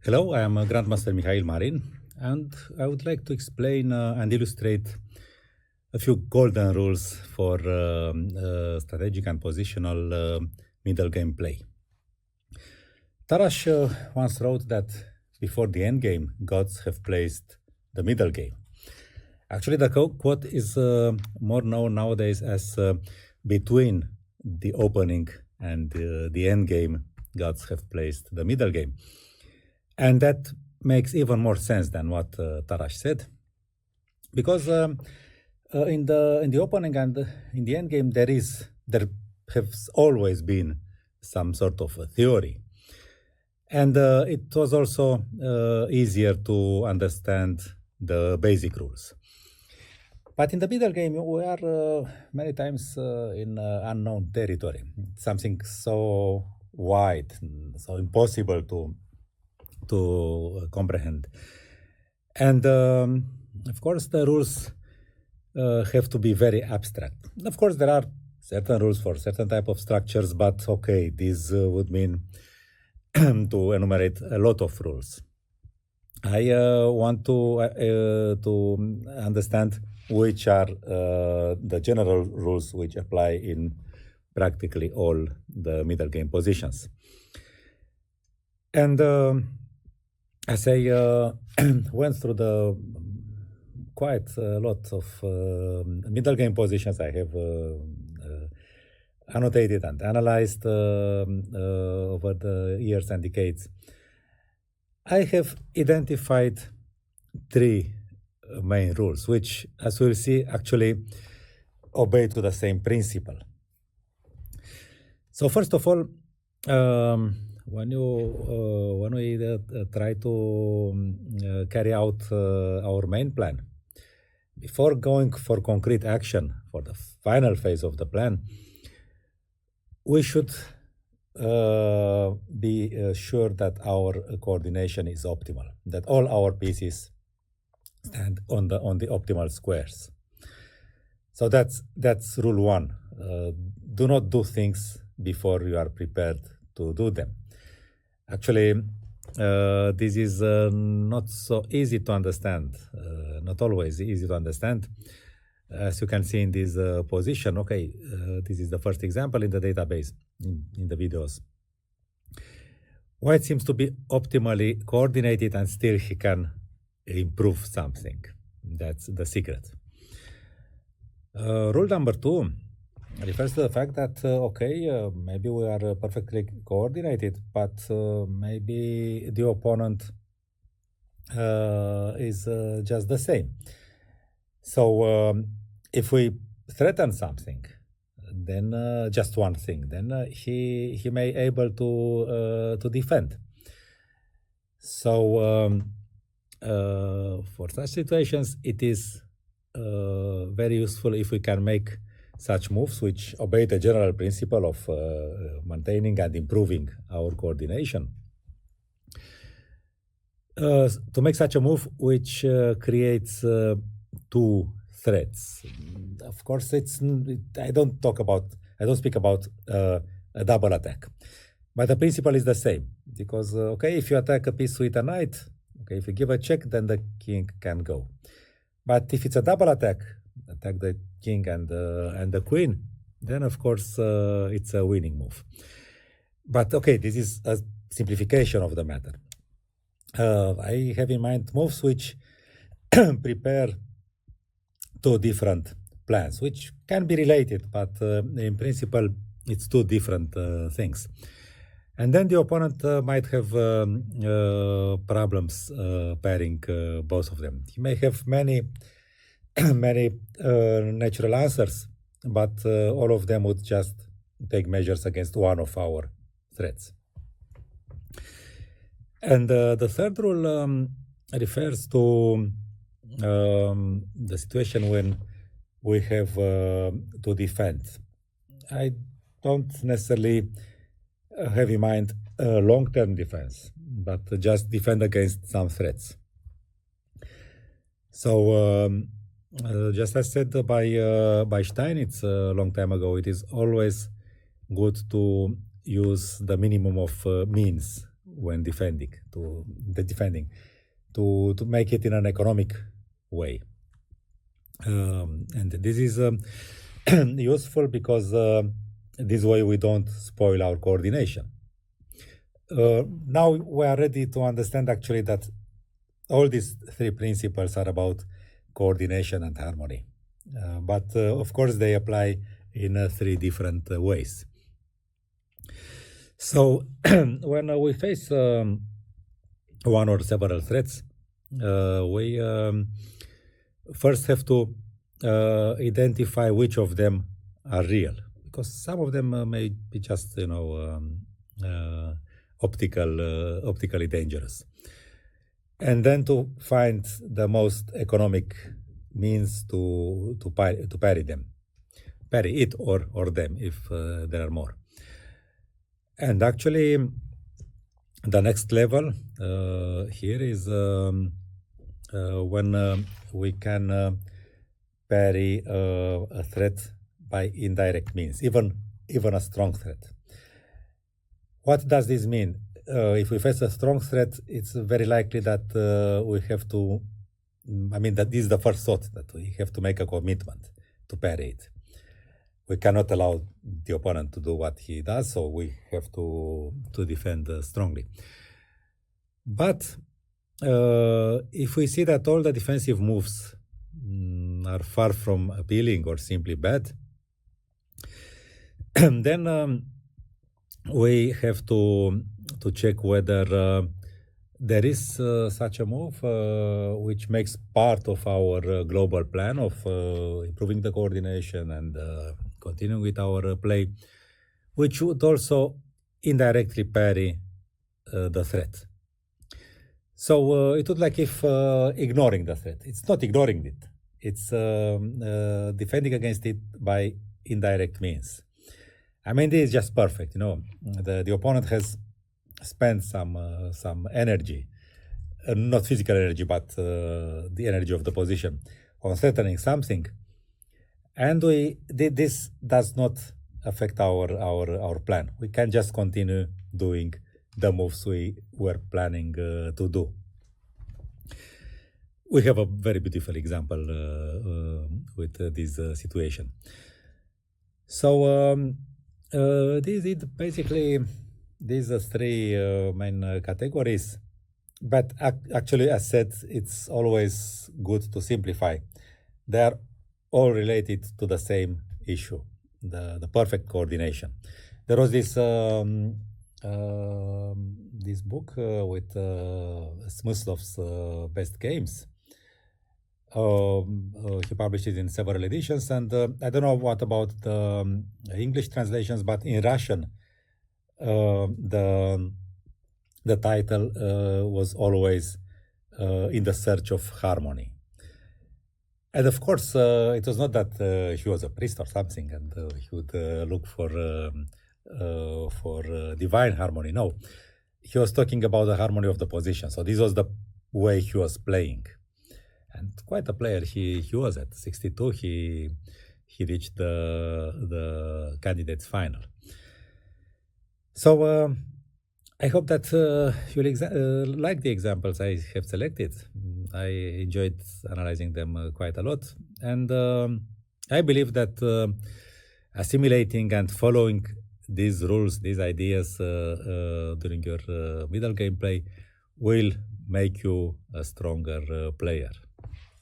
Hello, I am Grandmaster Mihail Marin, and I would like to explain and illustrate a few golden rules for strategic and positional middle game play. Tarash once wrote that before the end game, gods have placed the middle game. Actually, the quote is more known nowadays as between the opening and the end game, gods have placed the middle game. And that makes even more sense than what Tarash said, because in the opening and in the end game there has always been some sort of a theory, and it was also easier to understand the basic rules. But in the middle game, we are many times in unknown territory, something so wide, so impossible to comprehend. And of course, the rules have to be very abstract. Of course, there are certain rules for certain type of structures, but okay, this would mean to enumerate a lot of rules. I want to understand which are the general rules which apply in practically all the middle game positions. And as I went through the quite a lot of middle game positions I have annotated and analyzed over the years and decades, I have identified three main rules, which, as we'll see, actually obey to the same principle. So first of all, when we try to carry out our main plan, before going for concrete action for the final phase of the plan, we should be sure that our coordination is optimal, that all our pieces stand on the optimal squares. So that's rule one. Do not do things before you are prepared to do them. Actually, this is not so easy to understand, not always easy to understand. As you can see in this position, okay, this is the first example in the database, in the videos. White seems to be optimally coordinated and still he can improve something. That's the secret. Rule number two refers to the fact that, okay, maybe we are perfectly coordinated, but maybe the opponent is just the same. So if we threaten something, then just one thing, then he may able to defend. So for such situations, it is very useful if we can make such moves which obey the general principle of maintaining and improving our coordination. To make such a move which creates two threats. Of course, I don't speak about a double attack, but the principle is the same, because okay, if you attack a piece with a knight, okay, if you give a check, then the king can go. But if it's a double attack the king and the queen, then of course it's a winning move. But okay, this is a simplification of the matter. I have in mind moves which prepare two different plans, which can be related, but in principle it's two different things. And then the opponent might have problems pairing both of them. He may have many natural answers, but all of them would just take measures against one of our threats. And the third rule refers to the situation when we have to defend. I don't necessarily have in mind long-term defense, but just defend against some threats. So just as said by Steinitz a long time ago, it is always good to use the minimum of means when defending, to make it in an economic way. And this is useful because this way we don't spoil our coordination. Now we are ready to understand actually that all these three principles are about coordination and harmony. But of course they apply in three different ways. So when we face one or several threats, we first have to identify which of them are real, because some of them may be just, optically dangerous. And then to find the most economic means to parry it or them if there are more. And actually, the next level here is when we can parry a threat by indirect means, even a strong threat. What does this mean? If we face a strong threat, it's very likely that we have to, that this is the first thought, that we have to make a commitment to parry it. We cannot allow the opponent to do what he does, so we have to defend strongly. But if we see that all the defensive moves are far from appealing or simply bad, then we have to check whether there is such a move which makes part of our global plan of improving the coordination and continuing with our play, which would also indirectly parry the threat. So it would like if ignoring the threat. It's not ignoring it. It's defending against it by indirect means. This is just perfect. The opponent has spent some energy, not physical energy, but the energy of the position, on threatening something, and this does not affect our plan. We can just continue doing the moves we were planning to do. We have a very beautiful example with this situation. So this is basically these are three main categories, but actually, as said, it's always good to simplify. They are all related to the same issue, the perfect coordination. There was this this book with Smyslov's Best Games. He published it in several editions, and I don't know what about the English translations, but in Russian, the title was always In the Search of Harmony. And of course, it was not that he was a priest or something, and he would look for divine harmony. No, he was talking about the harmony of the position. So this was the way he was playing, and quite a player he was. At 62, he reached the candidates final. So I hope that you'll like the examples I have selected. I enjoyed analyzing them quite a lot, and I believe that assimilating and following these rules, these ideas during your middle gameplay will make you a stronger player.